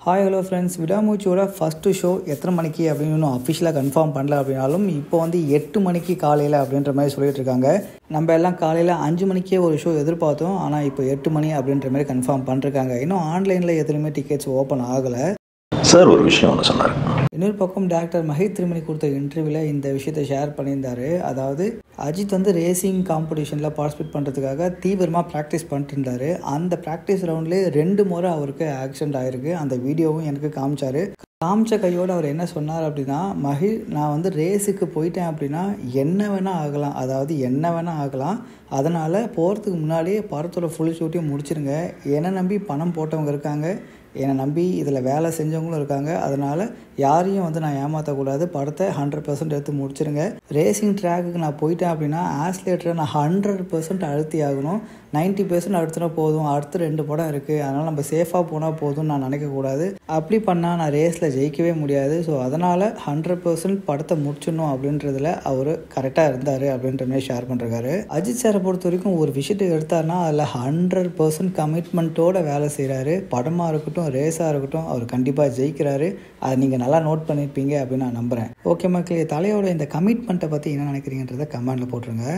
Hi hello friends, விடாமூச்சியோட first show எத்தனை மணிக்கு அப்படின்னு இன்னும் அஃபிஷியலாக கன்ஃபார்ம் பண்ணல அப்படின்னாலும் இப்போ வந்து 8 மணிக்கு காலையில் அப்படின்ற மாதிரி சொல்லிட்டு இருக்காங்க. நம்ம எல்லாம் காலையில் 5 மணிக்கே ஒரு ஷோ எதிர்பார்த்தோம். ஆனால் இப்போ 8 மணி அப்படின்ற மாதிரி கன்ஃபார்ம் பண்ணிருக்காங்க. இன்னும் ஆன்லைனில் எதுலையுமே டிக்கெட்ஸ் ஓப்பன் ஆகலை. சார் ஒரு விஷயம் ஒன்று சொன்னார். இன்னொரு பக்கம் டாக்டர் மஹித் திருமணி கொடுத்த இன்டர்வியூவில் இந்த விஷயத்தை ஷேர் பண்ணியிருந்தாரு. அதாவது அஜித் வந்து ரேசிங் காம்படிஷனில் பார்ட்டிசிபேட் பண்ணுறதுக்காக தீவிரமாக ப்ராக்டிஸ் பண்ணிட்டு இருந்தார். அந்த ப்ராக்டிஸ் ரவுண்ட்லேயே 2 முறை அவருக்கு ஆக்சிடென்ட் ஆகிருக்கு. அந்த வீடியோவும் எனக்கு காமிச்ச கையோடு அவர் என்ன சொன்னார் அப்படின்னா, நான் வந்து ரேஸுக்கு போயிட்டேன் அப்படின்னா என்ன வேணால் ஆகலாம். அதனால் போகிறதுக்கு முன்னாடியே படத்தோட ஃபுல் ஷூட்டையும் முடிச்சிருங்க. என்னை நம்பி பணம் போட்டவங்க இருக்காங்க, என்னை நம்பி இதில் வேலை செஞ்சவங்களும் இருக்காங்க. அதனால் யாரையும் வந்து நான் ஏமாற்றக்கூடாது. படத்தை 100% எடுத்து முடிச்சிருங்க. ரேசிங் ட்ராக்குக்கு நான் போயிட்டேன் அப்படின்னா ஆஸ்லேட்டரை நான் 100% அழுத்தி ஆகணும். 90% அழுத்தினா போதும், அடுத்து 2 படம் இருக்குது, அதனால் நம்ம சேஃபாக போனால் போதும்னு நான் நினைக்கக்கூடாது. அப்படி பண்ணால் நான் ரேஸில் ஜெயிக்கவே முடியாது. ஸோ அதனால் 100% படத்தை முடிச்சிடணும் அப்படின்றதுல அவர் கரெக்டாக இருந்தார் அப்படின்ற மாதிரி ஷேர் பண்ணுறாரு. அஜித் சாரை பொறுத்த வரைக்கும் ஒரு விஷயத்தை எடுத்தார்னா அதில் 100% கமிட்மெண்ட்டோடு வேலை செய்கிறாரு. படமாக இருக்கட்டும், ரேஸாக இருக்கட்டும், அவர் கண்டிப்பாக ஜெயிக்கிறாரு. அதை நீங்கள் நல்லா நோட் பண்ணியிருப்பீங்க அப்படின்னு நான் நம்புகிறேன். ஓகே மக்களே, தலையோட இந்த கமிட்மெண்ட்டை பற்றி என்ன நினைக்கிறீங்கன்றதை கமெண்டில் போட்டுருங்க.